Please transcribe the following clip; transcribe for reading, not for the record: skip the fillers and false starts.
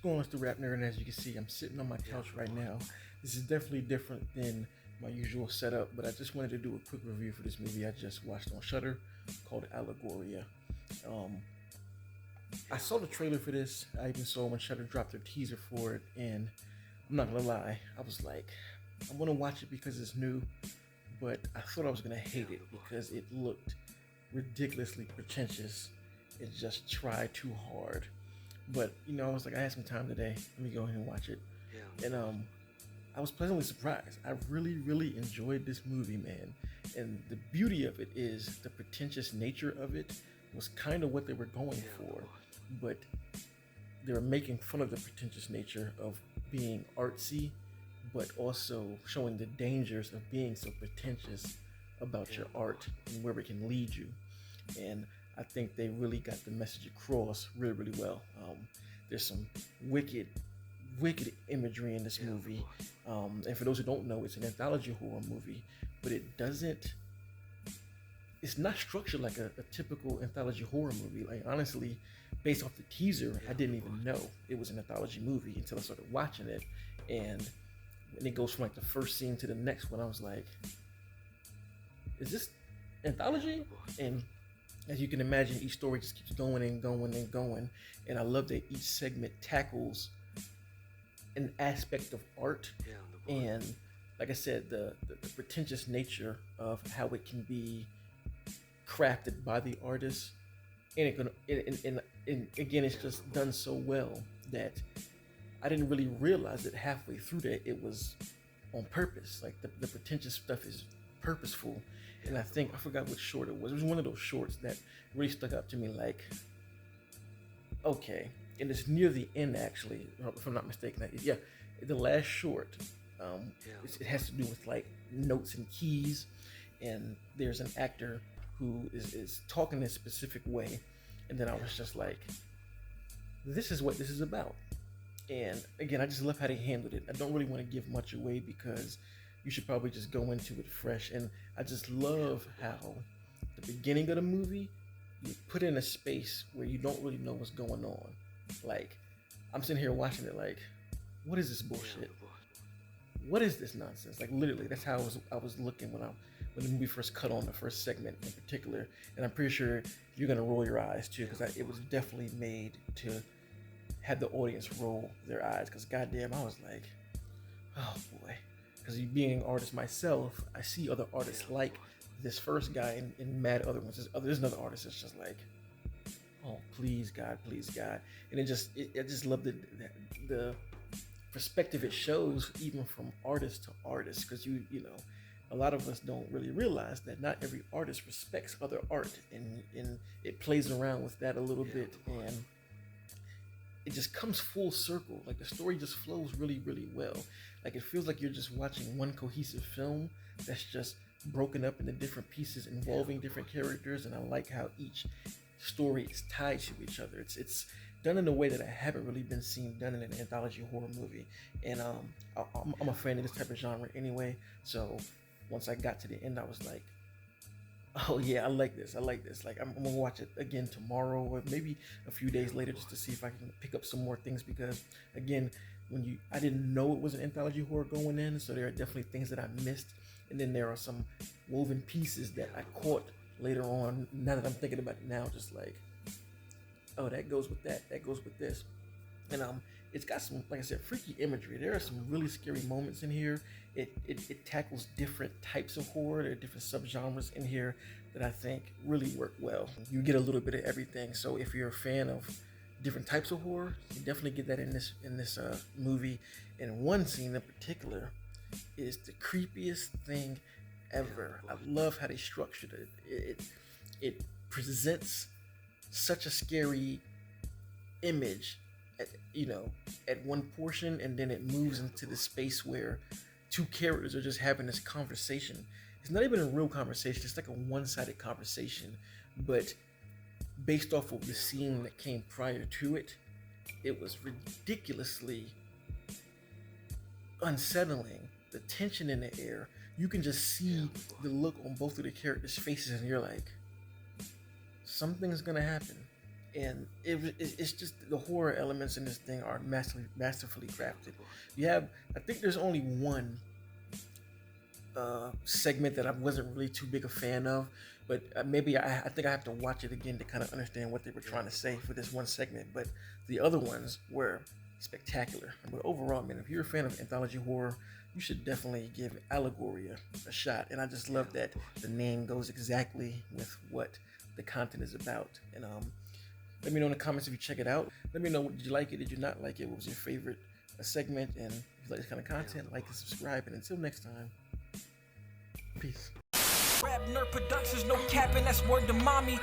What's going on, Mr. RapNerd? And as you can see, I'm sitting on my couch right now. This is definitely different than my usual setup, but I just wanted to do a quick review for this movie I just watched on Shudder called Allegoria. I saw the trailer for this. I even saw when Shudder dropped their teaser for it, and I'm not gonna lie, I was like, I'm gonna watch it because it's new, but I thought I was gonna hate it because it looked ridiculously pretentious. It just tried too hard. But I was like, I had some time today. Let me go ahead and watch it. And I was pleasantly surprised. I really, really enjoyed this movie, man. And the beauty of it is the pretentious nature of it was kind of what they were going for, but they were making fun of the pretentious nature of being artsy, but also showing the dangers of being so pretentious about your art and where it can lead you. And I think they really got the message across really, really well. There's some wicked imagery in this movie. And for those who don't know, it's an anthology horror movie, but it's not structured like a typical anthology horror movie. Like, honestly, based off the teaser, I didn't even know it was an anthology movie until I started watching it. And when it goes from like the first scene to the next one, I was like, is this anthology? And as you can imagine, each story just keeps going and going and going. And I love that each segment tackles an aspect of art. And like I said, the pretentious nature of how it can be crafted by the artist. And again, it's just done so well that I didn't really realize that halfway through that it was on purpose. Like the pretentious stuff is purposeful. And I think I forgot which short it was. It was one of those shorts that really stuck out to me. Like, okay, and it's near the end actually, if I'm not mistaken. Yeah, the last short. It has to do with like notes and keys, and there's an actor who is talking this specific way, and then I was just like, this is what this is about. And again, I just love how they handled it. I don't really want to give much away because you should probably just go into it fresh. And I just love how the beginning of the movie, you put in a space where you don't really know what's going on. Like, I'm sitting here watching it like, what is this bullshit? What is this nonsense? Like, literally, that's how I was looking when the movie first cut on the first segment in particular. And I'm pretty sure you're gonna roll your eyes too, because it was definitely made to have the audience roll their eyes. Because goddamn, I was like, oh boy. Because being an artist myself, I see other artists like this first guy and mad other ones. There's another artist that's just like, oh, please God. And I just love the perspective it shows, even from artist to artist. Because a lot of us don't really realize that not every artist respects other art, and it plays around with that a little bit, and it just comes full circle. Like, the story just flows really, really well. Like, it feels like you're just watching one cohesive film that's just broken up into different pieces involving different characters. And I like how each story is tied to each other. It's done in a way that I haven't really been seen done in an anthology horror movie. And I'm a fan of this type of genre anyway. So once I got to the end, I was like, oh yeah, I like this. Like, I'm gonna watch it again tomorrow, or maybe a few days later, just to see if I can pick up some more things. Because again, I didn't know it was an anthology horror going in, so there are definitely things that I missed, and then there are some woven pieces that I caught later on. Now that I'm thinking about it now, just like, oh, that goes with that goes with this. And it's got some, like I said, freaky imagery. There are some really scary moments in here. It tackles different types of horror. There are different subgenres in here that I think really work well. You get a little bit of everything. So if you're a fan of different types of horror, you definitely get that in this movie. And one scene in particular is the creepiest thing ever. I love how they structured it. It presents such a scary image at one portion, and then it moves into the space where two characters are just having this conversation. It's not even a real conversation, it's like a one-sided conversation, but based off of the scene that came prior to it, it was ridiculously unsettling. The tension in the air, you can just see the look on both of the characters' faces, and you're like, something's gonna happen. and it's just the horror elements in this thing are masterfully crafted. I think there's only one segment that I wasn't really too big a fan of, but maybe I think I have to watch it again to kind of understand what they were trying to say for this one segment. But the other ones were spectacular. But overall, man, if you're a fan of anthology horror, you should definitely give Allegoria a shot. And I just love that the name goes exactly with what the content is about. And let me know in the comments if you check it out. Let me know, did you like it? Did you not like it? What was your favorite segment? And if you like this kind of content, like and subscribe. And until next time, peace. RapNerd Productions, no capping, that's word to mommy.